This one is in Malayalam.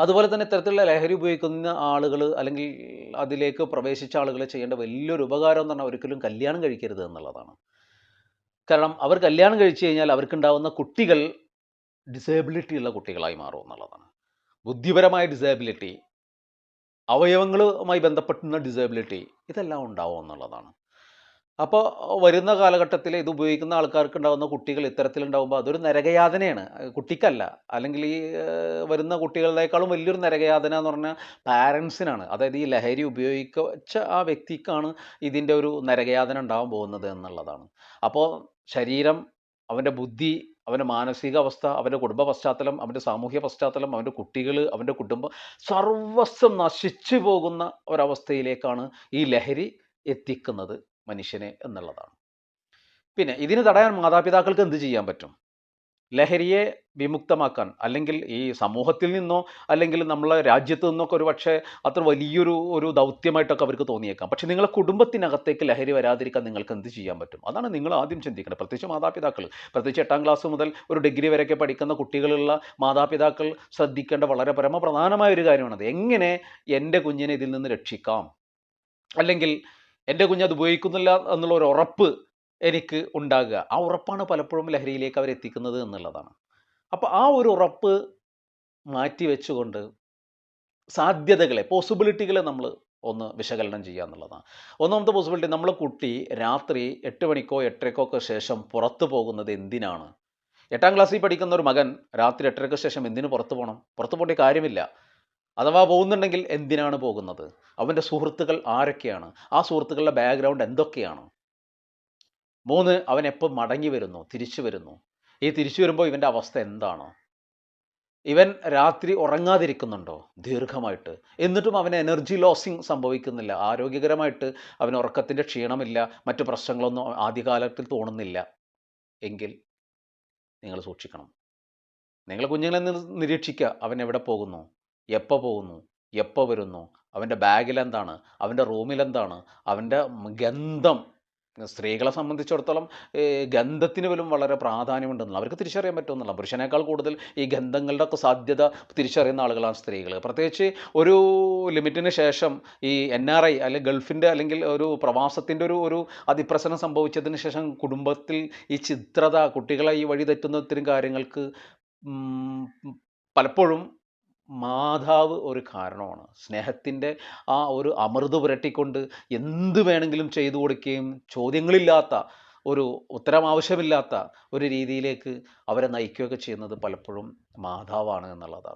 അതുപോലെ തന്നെ ഇത്തരത്തിലുള്ള ലഹരി ഉപയോഗിക്കുന്ന ആളുകൾ അല്ലെങ്കിൽ അതിലേക്ക് പ്രവേശിച്ച ആളുകൾ ചെയ്യേണ്ട വലിയൊരു ഉപകാരം എന്ന് പറഞ്ഞാൽ ഒരിക്കലും കല്യാണം കഴിക്കരുത് എന്നുള്ളതാണ്. കാരണം അവർ കല്യാണം കഴിച്ചു കഴിഞ്ഞാൽ അവർക്കുണ്ടാവുന്ന കുട്ടികൾ ഡിസേബിലിറ്റി ഉള്ള കുട്ടികളായി മാറും എന്നുള്ളതാണ്. ബുദ്ധിപരമായ ഡിസേബിലിറ്റി, അവയവങ്ങളുമായി ബന്ധപ്പെടുന്ന ഡിസേബിലിറ്റി ഇതെല്ലാം ഉണ്ടാവും എന്നുള്ളതാണ്. അപ്പോൾ വരുന്ന കാലഘട്ടത്തിൽ ഇത് ഉപയോഗിക്കുന്ന ആൾക്കാർക്ക് ഉണ്ടാകുന്ന കുട്ടികൾ ഇത്തരത്തിലുണ്ടാകുമ്പോൾ അതൊരു നരകയാതനയാണ്. കുട്ടിക്കല്ല. അല്ലെങ്കിൽ ഈ വരുന്ന കുട്ടികളേക്കാളും വലിയൊരു നരകയാതന എന്ന് പറഞ്ഞാൽ പാരൻസിനാണ്. അതായത് ഈ ലഹരി ഉപയോഗിച്ച ആ വ്യക്തിക്കാണ് ഇതിൻ്റെ ഒരു നരകയാതന ഉണ്ടാവാൻ പോകുന്നത് എന്നുള്ളതാണ്. അപ്പോൾ ശരീരം, അവൻ്റെ ബുദ്ധി, അവൻ്റെ മാനസികാവസ്ഥ, അവൻ്റെ കുടുംബ പശ്ചാത്തലം, അവൻ്റെ സാമൂഹ്യ പശ്ചാത്തലം, അവൻ്റെ കുട്ടികൾ, അവൻ്റെ കുടുംബം സർവ്വസ്വം നശിച്ചു പോകുന്ന ഒരവസ്ഥയിലേക്കാണ് ഈ ലഹരി എത്തിക്കുന്നത് മനുഷ്യനെ എന്നുള്ളതാണ്. പിന്നെ ഇതിന് തടയാൻ മാതാപിതാക്കൾക്ക് എന്ത് ചെയ്യാൻ പറ്റും? ലഹരിയെ വിമുക്തമാക്കാൻ, അല്ലെങ്കിൽ ഈ സമൂഹത്തിൽ നിന്നോ അല്ലെങ്കിൽ നമ്മളെ രാജ്യത്ത് നിന്നൊക്കെ ഒരു പക്ഷേ അത്ര വലിയൊരു ദൗത്യമായിട്ടൊക്കെ അവർക്ക് തോന്നിയേക്കാം. പക്ഷേ നിങ്ങളെ കുടുംബത്തിനകത്തേക്ക് ലഹരി വരാതിരിക്കാൻ നിങ്ങൾക്ക് എന്ത് ചെയ്യാൻ പറ്റും? അതാണ് നിങ്ങൾ ആദ്യം ചിന്തിക്കേണ്ടത്. പ്രത്യേകിച്ച് മാതാപിതാക്കൾ, പ്രത്യേകിച്ച് 8ാം ക്ലാസ് മുതൽ ഒരു ഡിഗ്രി വരെയൊക്കെ പഠിക്കുന്ന കുട്ടികളുള്ള മാതാപിതാക്കൾ ശ്രദ്ധിക്കേണ്ട വളരെ പരമപ്രധാനമായ ഒരു കാര്യമാണത്. എങ്ങനെ എൻ്റെ കുഞ്ഞിനെ ഇതിൽ നിന്ന് രക്ഷിക്കാം? അല്ലെങ്കിൽ എൻ്റെ കുഞ്ഞ് അത് ഉപയോഗിക്കുന്നില്ല എന്നുള്ള ഒരു ഉറപ്പ് എനിക്ക് ഉണ്ടാകുക. ആ ഉറപ്പാണ് പലപ്പോഴും ലഹരിയിലേക്ക് അവരെത്തിക്കുന്നത് എന്നുള്ളതാണ്. അപ്പോൾ ആ ഒരു ഉറപ്പ് മാറ്റി വെച്ചുകൊണ്ട് സാധ്യതകളെ, പോസിബിലിറ്റികളെ നമ്മൾ ഒന്ന് വിശകലനം ചെയ്യുക എന്നുള്ളതാണ്. ഒന്നാമത്തെ പോസിബിലിറ്റി, നമ്മളെ കുട്ടി രാത്രി 8 മണിക്കോ 8:30ക്കോ ഒക്കെ ശേഷം പുറത്തു പോകുന്നത് എന്തിനാണ്? 8ാം ക്ലാസ്സിൽ പഠിക്കുന്ന ഒരു മകൻ രാത്രി 8:30ക്ക് ശേഷം എന്തിന് പുറത്തു പോകണം? പുറത്തു പോകേണ്ട കാര്യമില്ല. അഥവാ പോകുന്നുണ്ടെങ്കിൽ എന്തിനാണ് പോകുന്നത്? അവൻ്റെ സുഹൃത്തുക്കൾ ആരൊക്കെയാണ്? ആ സുഹൃത്തുക്കളുടെ ബാക്ക്ഗ്രൗണ്ട് എന്തൊക്കെയാണ്? 3, അവൻ എപ്പോൾ മടങ്ങി വരുന്നു, തിരിച്ചു വരുന്നു? ഈ തിരിച്ചു വരുമ്പോൾ ഇവൻ്റെ അവസ്ഥ എന്താണ്? ഇവൻ രാത്രി ഉറങ്ങാതിരിക്കുന്നുണ്ടോ ദീർഘമായിട്ട്? എന്നിട്ടും അവന് എനർജി ലോസിങ് സംഭവിക്കുന്നില്ല, ആരോഗ്യകരമായിട്ട് അവന് ഉറക്കത്തിൻ്റെ ക്ഷീണമില്ല, മറ്റു പ്രശ്നങ്ങളൊന്നും ആദ്യകാലത്തിൽ തോന്നുന്നില്ല എങ്കിൽ നിങ്ങൾ സൂക്ഷിക്കണം. നിങ്ങൾ കുഞ്ഞുങ്ങളെ നിരീക്ഷിക്കുക. അവൻ എവിടെ പോകുന്നു? എപ്പോൾ പോകുന്നു? എപ്പോൾ വരുന്നു? അവൻ്റെ ബാഗിലെന്താണ്? അവൻ്റെ റൂമിലെന്താണ്? അവൻ്റെ ഗന്ധം. സ്ത്രീകളെ സംബന്ധിച്ചിടത്തോളം ഗന്ധത്തിന് പോലും വളരെ പ്രാധാന്യമുണ്ടെന്നുള്ള അവർക്ക് തിരിച്ചറിയാൻ പറ്റുമെന്നുള്ള. പുരുഷനേക്കാൾ കൂടുതൽ ഈ ഗന്ധങ്ങളുടെ ഒക്കെ സാധ്യത തിരിച്ചറിയുന്ന ആളുകളാണ് സ്ത്രീകൾ. പ്രത്യേകിച്ച് ഒരു ലിമിറ്റിന് ശേഷം ഈ NRI അല്ലെങ്കിൽ ഗൾഫിൻ്റെ അല്ലെങ്കിൽ ഒരു പ്രവാസത്തിൻ്റെ ഒരു അതിപ്രസരം സംഭവിച്ചതിന് ശേഷം കുടുംബത്തിൽ ഈ ചിത്രത, കുട്ടികളെ ഈ വഴി തെറ്റുന്ന ഇത്തരം കാര്യങ്ങൾക്ക് പലപ്പോഴും മാതാവ് ഒരു കാരണമാണ്. സ്നേഹത്തിൻ്റെ ആ ഒരു അമൃത് പുരട്ടിക്കൊണ്ട് എന്ത് വേണമെങ്കിലും ചെയ്തു കൊടുക്കുകയും ചോദ്യങ്ങളില്ലാത്ത, ഒരു ഉത്തരം ആവശ്യമില്ലാത്ത ഒരു രീതിയിലേക്ക് അവരെ നയിക്കുകയൊക്കെ ചെയ്യുന്നത് പലപ്പോഴും മാതാവാണ് എന്നുള്ളതാണ്.